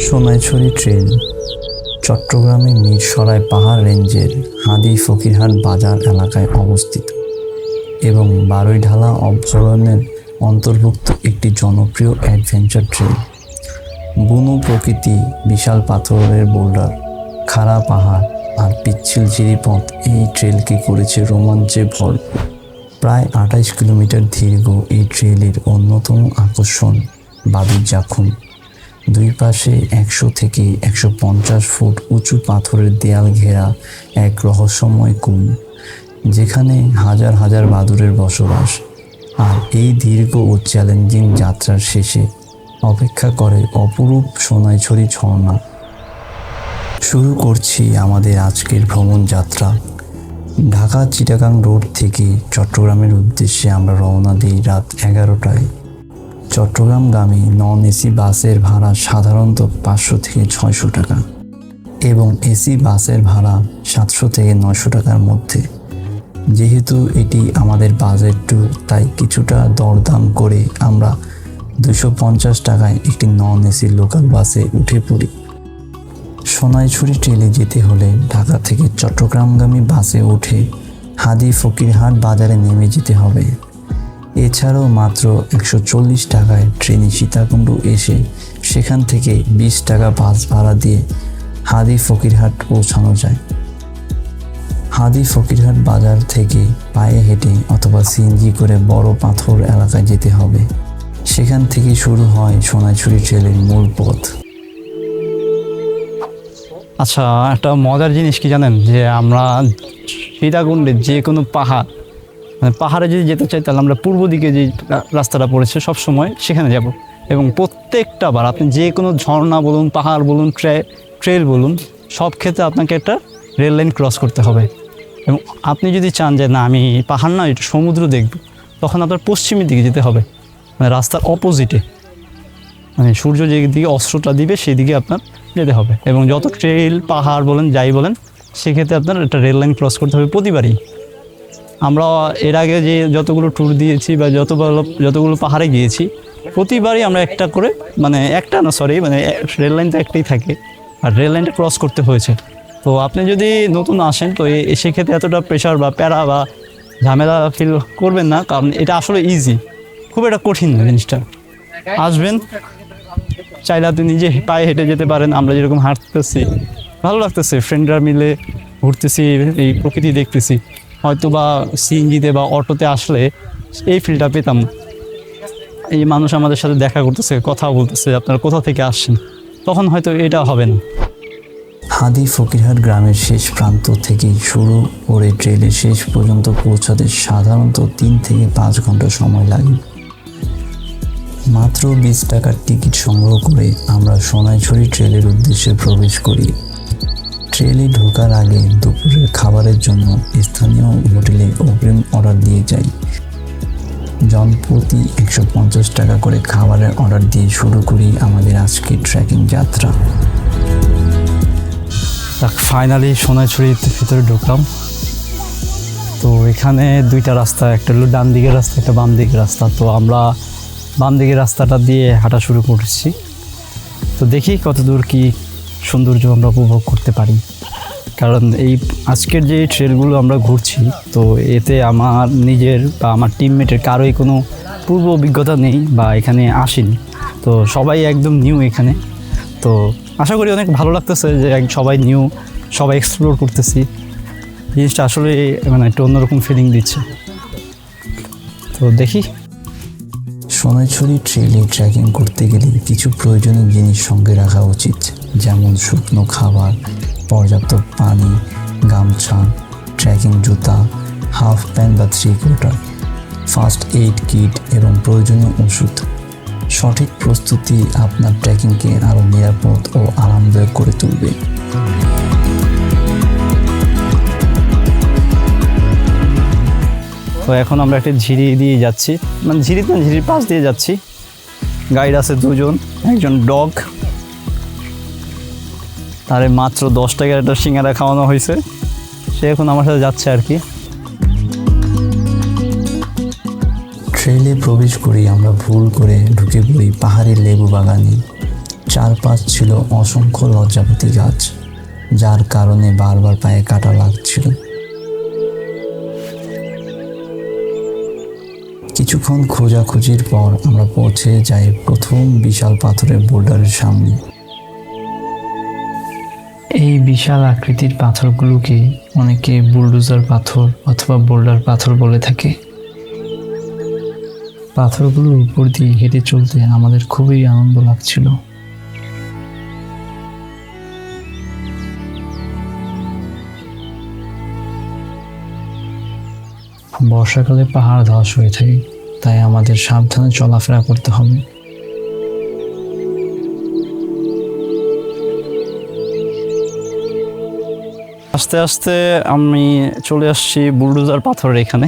Sonaichhari trail চট্টগ্রামের মিরসরাই পাহাড় রেঞ্জের হাদি ফকিরহাট বাজার এলাকায় অবস্থিত এবং বারৈঢালা অভয়ারণ্যের অন্তর্ভুক্ত একটি জনপ্রিয় অ্যাডভেঞ্চার ট্রেল। বুনো প্রকৃতি, বিশাল পাথরের বোল্ডার, খাড়া পাহাড় আর পিচ্ছিল জিরিপথ এই ট্রেলকে করেছে রোমাঞ্চে ভরপুর। প্রায় 28 কিলোমিটার দীর্ঘ এই ট্রেলের অন্যতম আকর্ষণ বাদুর জাখুম। দুই পাশে 100 থেকে 150 ফুট উঁচু পাথরের দেয়াল ঘেরা এক রহস্যময় কুম, যেখানে হাজার হাজার বাদুড়ের বসবাস। আর এই দীর্ঘ ও চ্যালেঞ্জিং যাত্রার শেষে অপেক্ষা করে অপরূপ সোনাইছড়ি ঝর্ণা। শুরু করছি আমাদের আজকের ভ্রমণ যাত্রা। ঢাকা চিটাগাং রোড থেকে চট্টগ্রামের উদ্দেশ্যে আমরা রওনা দিই রাত 11টায়। চট্টগ্রামগামী নন এসি বাসের ভাড়া সাধারণত 500 থেকে 600 টাকা এবং এসি বাসের ভাড়া 700 থেকে 900 টাকার মধ্যে। যেহেতু এটি আমাদের বাজেট ট্যুর, তাই কিছুটা দরদাম করে আমরা 250 টাকায় একটি নন এসি লোকাল বাসে উঠে পড়ি। সোনাইছড়ি ট্রেলে যেতে হলে ঢাকা থেকে চট্টগ্রামগামী বাসে উঠে হাদি ফকিরহাট বাজারে নেমে যেতে হবে। এছাড়াও মাত্র 140 টাকায় ট্রেনে সীতাকুণ্ড এসে সেখান থেকে 20 টাকা বাস ভাড়া দিয়ে হাদি ফকিরহাট পৌঁছানো যায়। হাদি ফকিরহাট বাজার থেকে পায়ে হেঁটে অথবা সিএনজি করে বড় পাথর এলাকায় যেতে হবে। সেখান থেকে শুরু হয় সোনাইছড়ি ট্রেলের মূল পথ। আচ্ছা, একটা মজার জিনিস কি জানেন, যে আমরা সীতাকুণ্ডের যে কোনো পাহাড়ে যদি যেতে চাই, তাহলে আমরা পূর্ব দিকে যে রাস্তাটা পড়েছে সবসময় সেখানে যাব। এবং প্রত্যেকটা বার আপনি যে কোনো ঝর্ণা বলুন, পাহাড় বলুন, ট্রেল বলুন, সব ক্ষেত্রে আপনাকে একটা রেল লাইন ক্রস করতে হবে। এবং আপনি যদি চান যে না আমি পাহাড় না একটু সমুদ্র দেখব, তখন আপনার পশ্চিমের দিকে যেতে হবে, মানে রাস্তার অপোজিটে, মানে সূর্য যেদিকে অস্ত্রটা দিবে সেই দিকে আপনার যেতে হবে। এবং যত ট্রেল, পাহাড় বলেন, যাই বলেন, সেক্ষেত্রে আপনার একটা রেল লাইন ক্রস করতে হবে প্রতিবারই। আমরা এর আগে যে যতগুলো ট্যুর দিয়েছি বা যতগুলো পাহাড়ে গিয়েছি, প্রতিবারই আমরা একটা করে, মানে রেল লাইন তো একটাই থাকে, আর রেল লাইনটা ক্রস করতে হয়েছে। তো আপনি যদি নতুন আসেন, তো সেক্ষেত্রে এতটা প্রেশার বা প্যারা বা ঝামেলা ফিল করবেন না, কারণ এটা আসলে ইজি, খুব একটা কঠিন না জিনিসটা। আসবেন, চাইলে আপনি নিজে পায়ে হেঁটে যেতে পারেন। আমরা যেরকম হাঁটতেছি, ভালো লাগতেছে, ফ্রেন্ডরা মিলে ঘুরতেছি, এই প্রকৃতি দেখতেছি। হয়তো বা সিএনজিতে বা অটোতে আসলে এই ফিলটা পেতাম। এই মানুষ আমাদের সাথে দেখা করতেছে, কথা বলতেছে, আপনারা কোথা থেকে আসছেন, তখন হয়তো এটা হবে না। হাদি ফকিরহাট গ্রামের শেষ প্রান্ত থেকে শুরু করে ট্রেলের শেষ পর্যন্ত পৌঁছাতে সাধারণত 3 থেকে 5 ঘন্টা সময় লাগে। মাত্র 20 টাকার টিকিট সংগ্রহ করে আমরা সোনাইছড়ি ট্রেলের উদ্দেশ্যে প্রবেশ করি। ট্রেলে ঢোকার আগে দুপুরের খাবারের জন্য স্থানীয় হোটেলে অগ্রিম অর্ডার দিয়ে যাই। জনপ্রতি 150 টাকা করে খাবারের অর্ডার দিয়ে শুরু করি আমাদের আজকের ট্রেকিং যাত্রা। ফাইনালি সোনাইছড়ির ভিতরে ঢুকলাম। তো এখানে 2টা রাস্তা, একটা হলো ডান দিকের রাস্তা, একটা বাম দিকের রাস্তা। তো আমরা বাম দিকের রাস্তাটা দিয়ে হাঁটা শুরু করছি। তো দেখি কতদূর কি সৌন্দর্য আমরা উপভোগ করতে পারি। কারণ এই আজকের যে ট্রেলগুলো আমরা ঘুরছি, তো এতে আমার নিজের বা আমার টিমমেটের কারোই কোনো পূর্ব অভিজ্ঞতা নেই বা এখানে আসেনি। তো সবাই একদম নিউ এখানে। তো আশা করি অনেক ভালো লাগতেছে যে সবাই নিউ, সবাই এক্সপ্লোর করতেছি। জিনিসটা আসলে মানে একটা অন্যরকম ফিলিং দিচ্ছে। তো দেখি। সোনাইছড়ি ট্রেলে ট্রেকিং করতে গেলে কিছু প্রয়োজনীয় জিনিস সঙ্গে রাখা উচিত, যেমন শুকনো খাবার, পর্যাপ্ত পানি, গামছা, ট্রেকিং জুতা, হাফ প্যান্ট বা 3/4, ফার্স্ট এইড কিট এবং প্রয়োজনীয় ওষুধ। সঠিক প্রস্তুতি আপনার ট্রেকিংকে আরও নিরাপদ ও আরামদায়ক করে তুলবে। তো এখন আমরা একটা ঝিরি দিয়ে যাচ্ছি, মানে ঝিরির পাশ দিয়ে যাচ্ছি। গাইড আছে 2 জন, একজন ডগ। তারে মাত্র 10 টাকার একটা সিঙ্গারা খাওয়ানো হয়েছে, সে এখন আমার সাথে যাচ্ছে আর কি। ট্রেলে প্রবেশ করি আমরা ভুল করে ঢুকে পড়ি পাহাড়ি লেবু বাগানে। চারপাশ ছিল অসংখ্য লজ্জাপতি গাছ, যার কারণে বারবার পায়ে কাটা লাগছিল। কিছুক্ষণ খোঁজাখুঁজির পর আমরা পৌঁছে যাই প্রথম বিশাল পাথরের বোল্ডারের সামনে। এই বিশাল আকৃতির পাথরগুলোকে অনেকে বুলডোজার পাথর অথবা বোল্ডার পাথর বলে থাকে। পাথরগুলোর উপর দিয়ে হেঁটে চলতে আমাদের খুবই আনন্দ লাগছিল। বর্ষাকালে পাহাড় ধস হয়ে থাকে, তাই আমাদের সাবধানে চলাফেরা করতে হবে। আস্তে আস্তে আমি চলে আসছি বুলডোজার পাথরের এখানে।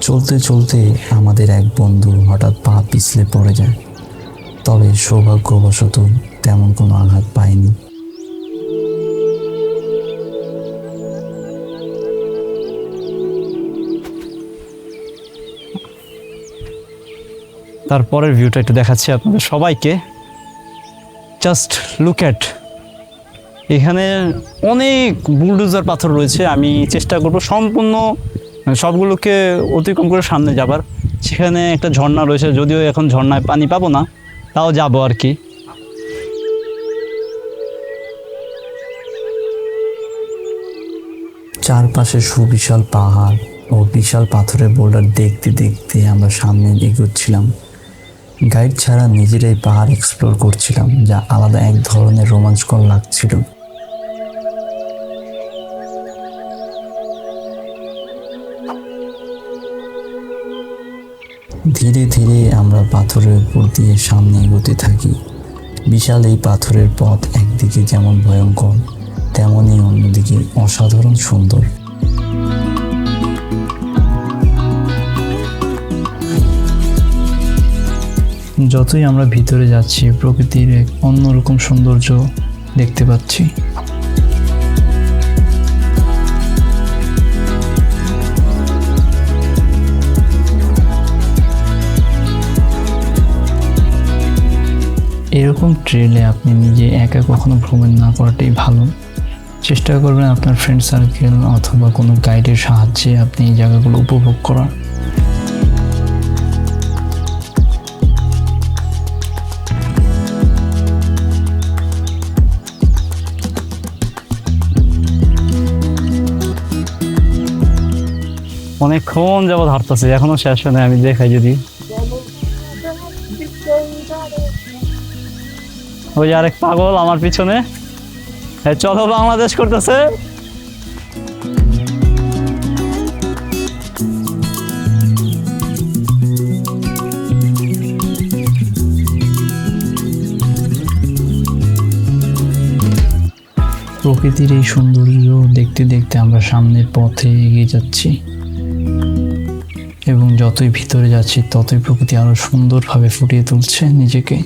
চলতে চলতে আমাদের এক বন্ধু হঠাৎ পা পিছলে পড়ে যায়, তবে সৌভাগ্যবশত তেমন কোনো আঘাত পায়নি। তারপরের ভিউটা একটু দেখাচ্ছি আপনাদের সবাইকে। জাস্ট লুক অ্যাট, এখানে অনেক বুলডোজার পাথর রয়েছে। আমি চেষ্টা করব সম্পূর্ণ সবগুলোকে অতিক্রম করে সামনে যাবার। সেখানে একটা ঝর্ণা রয়েছে, যদিও এখন ঝর্ণায় পানি পাবো না, তাও যাবো আর কি। চারপাশে সুবিশাল পাহাড় ও বিশাল পাথরের বোল্ডার দেখতে দেখতে আমরা সামনে এগোচ্ছিলাম। গাইড ছাড়া নিজেরাই পাহাড় এক্সপ্লোর করছিলাম, যা আলাদা এক ধরনের রোমাঞ্চকর লাগছিল। ধীরে ধীরে আমরা পাথরের উপর দিয়ে সামনে এগোতে থাকি। বিশাল এই পাথরের পথ একদিকে যেমন ভয়ঙ্কর, তেমনই অন্যদিকে অসাধারণ সুন্দর। যতই আমরা ভিতরে যাচ্ছি, প্রকৃতির এক অন্যরকম সৌন্দর্য দেখতে পাচ্ছি। এরকম ট্রেলে আপনি নিজে একা কখনো ভ্রমণ না করাটাই ভালো। চেষ্টা করবেন আপনার ফ্রেন্ড সার্কেল অথবা কোনো গাইডের সাহায্যে আপনি এই জায়গাগুলো উপভোগ করার। অনেকক্ষণ যাবৎ হাঁটতেছে, এখনো শেষ হয় না। আমি দেখাই যদি, ওই আরেক পাগল আমার পিছনে চলো বাংলাদেশ করতেছে। প্রকৃতির এই সৌন্দর্য দেখতে দেখতে আমরা সামনের পথে এগিয়ে যাচ্ছি, এবং যতই ভিতরে যাচ্ছি ততই প্রকৃতি আরো সুন্দরভাবে ফুটিয়ে তুলছে নিজেকে।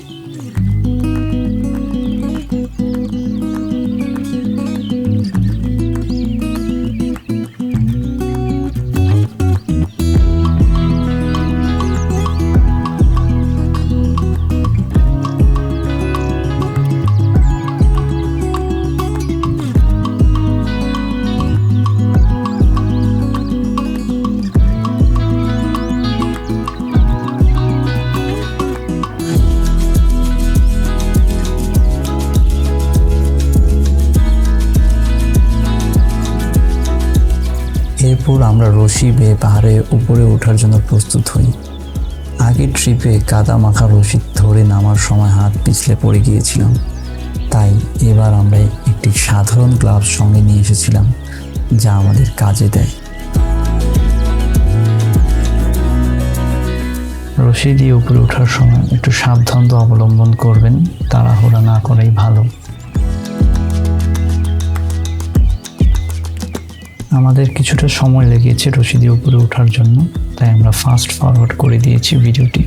এরপর আমরা রশি বেয়ে পাহাড়ের উপরে ওঠার জন্য প্রস্তুত হই। আগের ট্রিপে কাদা মাখা রশি ধরে নামার সময় হাত পিছলে পড়ে গিয়েছিলাম, তাই এবার আমরা একটি সাধারণ গ্লাভস সঙ্গে নিয়ে এসেছিলাম, যা আমাদের কাজে দেয়। রশি দিয়ে উপরে ওঠার সময় একটু সাবধানতা অবলম্বন করবেন, তাড়াহুড়া না করাই ভালো। আমাদের কিছুটা সময় লেগেছে রশি দিয়ে উপরে ওঠার জন্য, তাই আমরা ফাস্ট ফরওয়ার্ড করে দিয়েছি ভিডিওটি।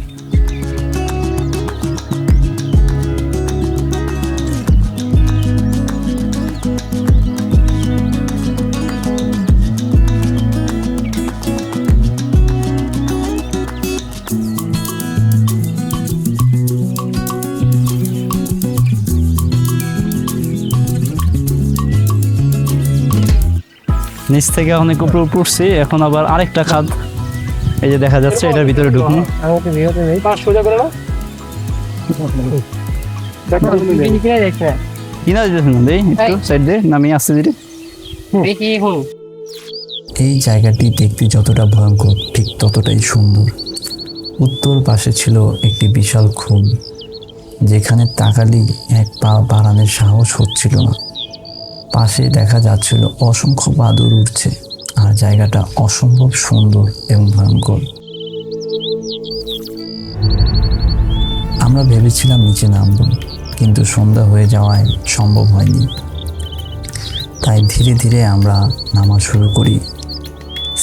নিচ থেকে অনেক উপরে উঠছি, এখন আবার আরেকটা খাদ এই যে দেখা যাচ্ছে, এটার ভিতরে ঢুকুন। কিনা দিতেছেন দেই একটু সাইড দিয়ে নামিয়ে আসতে দিদি। এই জায়গাটি দেখতে যতটা ভয়ঙ্কর ঠিক ততটাই সুন্দর। উত্তর পাশে ছিল একটি বিশাল খুন, যেখানে তাকালি এক পা বাড়ানোর সাহস হচ্ছিল না। পাশে দেখা যাচ্ছিল অসংখ্য বাদুড় উঠছে, আর জায়গাটা অসম্ভব সুন্দর এবং ভয়ঙ্কর। আমরা ভেবেছিলাম নিচে নামব, কিন্তু সন্ধ্যা হয়ে যাওয়ায় সম্ভব হয়নি। তাই ধীরে ধীরে আমরা নামা শুরু করি।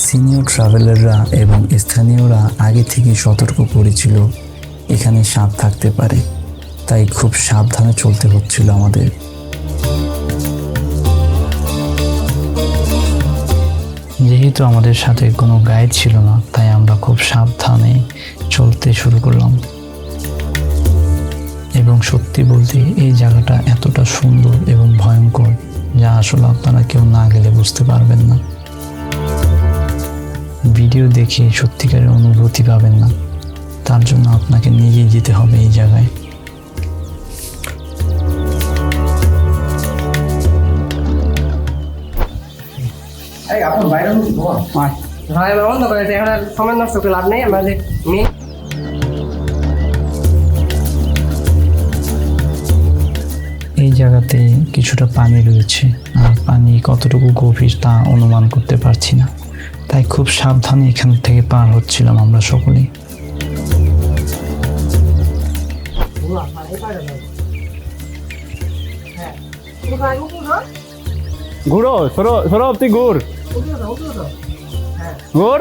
সিনিয়র ট্রাভেলাররা এবং স্থানীয়রা আগে থেকে সতর্ক করেছিল এখানে সাপ থাকতে পারে, তাই খুব সাবধানে চলতে হচ্ছিল আমাদের। যেহেতু আমাদের সাথে কোনো গাইড ছিল না, তাই আমরা খুব সাবধানে চলতে শুরু করলাম। এবং সত্যি বলতে এই জায়গাটা এতটা সুন্দর এবং ভয়ঙ্কর যা আসলে আপনারা কেউ না গেলে বুঝতে পারবেন না। ভিডিও দেখে সত্যিকারের অনুভূতি পাবেন না, তার জন্য আপনাকে নিজেই যেতে হবে এই জায়গায়। সময় নষ্ট করে লাভ নেই, আমাদের মেয়ে এই জায়গাতে কিছুটা পানি রয়েছে, আর পানি কতটুকু গভীর তা অনুমান করতে পারছি না, তাই খুব সাবধানে এখান থেকে পার হচ্ছিলাম আমরা সকলেই। ঘুরো, সরো সরো, তুই ঘুর ঘুর।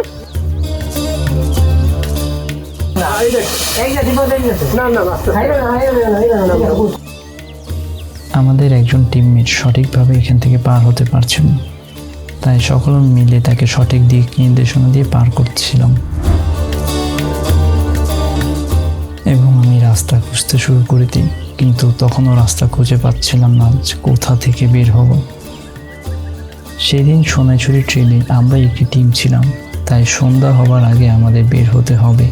আমাদের একজন টিমমেট সঠিকভাবে এখান থেকে পার হতে পারছিল না, তাই সকলে মিলে তাকে সঠিক দিক নির্দেশনা দিয়ে পার করছিলাম। এবং আমি রাস্তা খুঁজতে শুরু করে দিই, কিন্তু তখনও রাস্তা খুঁজে পাচ্ছিলাম না যে কোথা থেকে বের হব। সেদিন সোনাইছড়ি ট্রেনে আমরা একটি টিম ছিলাম, তাই সন্ধ্যা হবার আগে আমাদের বের হতে হবে।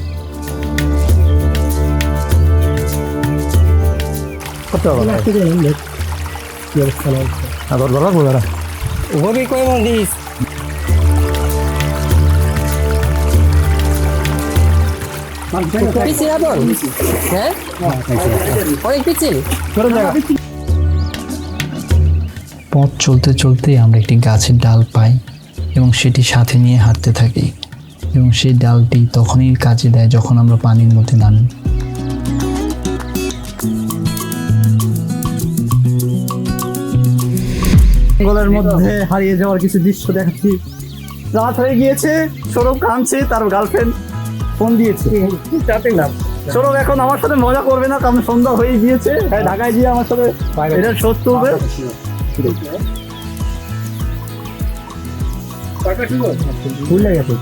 ওকে কই মন্দির পিছিয়ে আবার হ্যাঁ অনেক পিছিয়ে পথ চলতে চলতেই আমরা একটি গাছের ডাল পাই এবং সেটি সাথে নিয়ে হাঁটতে থাকি, এবং সেই ডালটি তখনই কাজে দেয় যখন আমরা পানির মধ্যে নামি। জঙ্গলের মধ্যে হারিয়ে যাওয়ার কিছু দৃশ্য দেখাচ্ছি। রাত হয়ে গিয়েছে, সৌরভ কাঁদছে, তার গার্লফ্রেন্ড ফোন দিয়েছে। সৌরভ এখন আমার সাথে মজা করবে না, কারণ সন্ধ্যা হয়ে গিয়েছে। তাই ঢাকায় গিয়ে আমার সাথে এটা শোধ তুলবে। ভুলে গেছে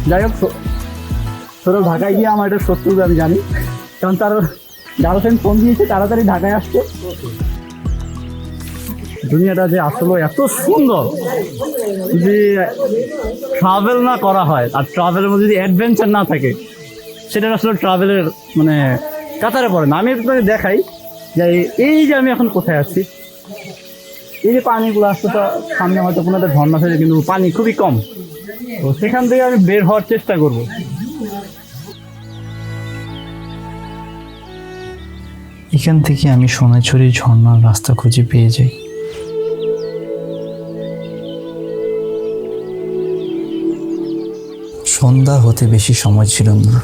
যাই হোক, সৌরভ ঢাকায় গিয়ে আমার এটা শোধ তুলবে আমি জানি, কারণ তার গার্লফ্রেন্ড ফোন দিয়েছে তাড়াতাড়ি ঢাকায় আসছে। দুনিয়াটা যে আসলে এত সুন্দর যে ট্রাভেল না করা হয়, আর ট্রাভেলের মধ্যে যদি অ্যাডভেঞ্চার না থাকে, সেটা আসলে ট্রাভেলের মানে কাতারে পড়ে না। আমি আপনাকে দেখাই যে এই যে আমি এখন কোথায় আছি, এই যে পানিগুলো আসছে, তো সামনে হয়তো কোনো একটা ঝর্ণা থাকে, কিন্তু পানি খুবই কম, তো সেখান থেকে আমি বের হওয়ার চেষ্টা করব। এখান থেকে আমি সোনাইছড়ি ঝর্ণার রাস্তা খুঁজে পেয়ে যাই। সন্ধ্যা হতে বেশি সময় ছিল না,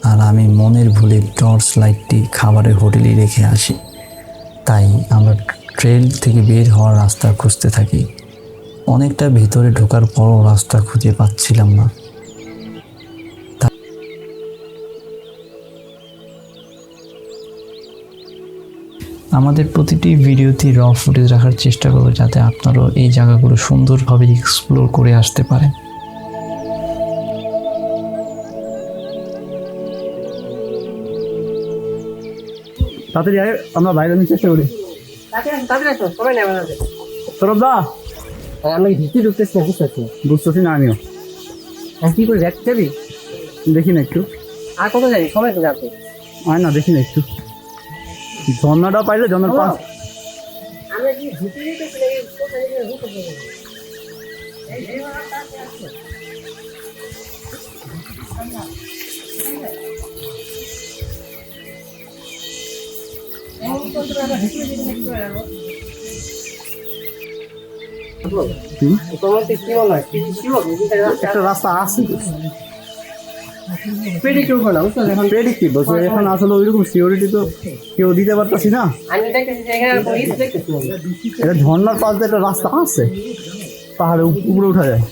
আর আমি মনের ভুলে টর্চ লাইটটি খাবারের হোটেলে রেখে আসি। তাই আমরা ট্রেল থেকে বের হওয়ার রাস্তা খুঁজতে থাকি। অনেকটা ভিতরে ঢোকার পরও রাস্তা খুঁজে পাচ্ছিলাম না। আমাদের প্রতিটি ভিডিওতে র ফুটেজ রাখার চেষ্টা করব, যাতে আপনারাও এই জায়গাগুলো সুন্দরভাবে এক্সপ্লোর করে আসতে পারেন। তাড়াতাড়ি আমরা বাইরে চেষ্টা করি। সবাই নেবে না সৌরভ দা, আমি ভিতরে ঢুকতেছি না, বুঝতে পারছি বুঝতেছি না আমিও, কি করে দেখতে যাবি? দেখি না একটু, আর কত যাবি? সময় তো যাবে। আয় না দেখি না একটু, ঝর্ণাটা পাইলে ঝর্ণার পাশ আমরা কি ভিতরে ঢুকতেছি নাকি কোথায় গিয়ে ঢুকতেছি? তোমার কি মনে হয় কি ছিল? একটা রাস্তা আছে, প্রেডিক্ট করবো না, বুঝছো? এখন প্রেডিক্টিভ বলছে, এখন আসলে ওইরকম সিওরিটি তো কেউ দিতে পারতাছি না। আমি দেখতেছি যে এখানে পুলিশ দেখতেছি এটা ঝর্ণার পাশ দিয়ে একটা রাস্তা আছে, পাহাড়ে উপরে উঠা যায়।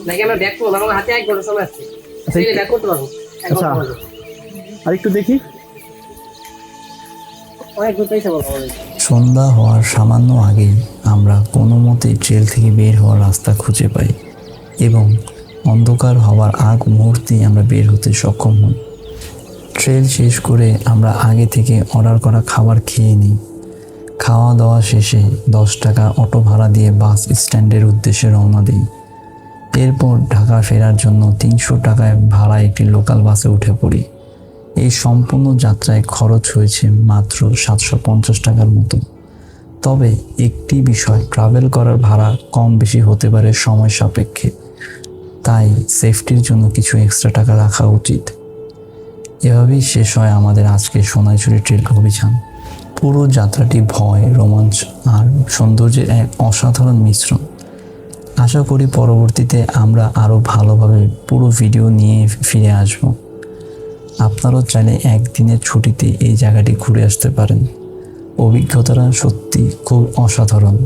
নাকি আমরা ব্যাক করবো? আমার হাতে 1 ঘন্টা সময় আছে, সেটা ব্যাক করতে পারবো। আচ্ছা, আর একটু দেখি। অনেক দূর পেয়েছে বলো আমাদের। সন্ধ্যা হওয়ার সামান্য আগেই আমরা কোনো মতেই ট্রেল থেকে বের হওয়ার রাস্তা খুঁজে পাই এবং অন্ধকার হওয়ার আগ মুহূর্তেই আমরা বের হতে সক্ষম হই। ট্রেল শেষ করে আমরা আগে থেকে অর্ডার করা খাবার খেয়ে নিই। খাওয়া দাওয়া শেষে 10 টাকা অটো ভাড়া দিয়ে বাস স্ট্যান্ডের উদ্দেশ্যে রওনা দিই। এরপর ঢাকা ফেরার জন্য 300 টাকায় ভাড়ায় একটি লোকাল বাসে উঠে পড়ি। এই সম্পূর্ণ যাত্রায় খরচ হয়েছে মাত্র 750 টাকার মতো। তবে একটি বিষয়, ট্রাভেল করার ভাড়া কম বেশি হতে পারে সময় সাপেক্ষে, তাই সেফটির জন্য কিছু এক্সট্রা টাকা রাখা উচিত। এভাবেই শেষ হয় আমাদের আজকের সোনাইছড়ি ট্রেল অভিযান। পুরো যাত্রাটি ভয়, রোমাঞ্চ আর সৌন্দর্যের এক অসাধারণ মিশ্রণ। আশা করি পরবর্তীতে আমরা আরও ভালোভাবে পুরো ভিডিও নিয়ে ফিরে আসব। আপনারাও চাইলে একদিনের ছুটিতে এই জায়গাটি ঘুরে আসতে পারেন। অভিজ্ঞতাটা সত্যি খুব অসাধারণ।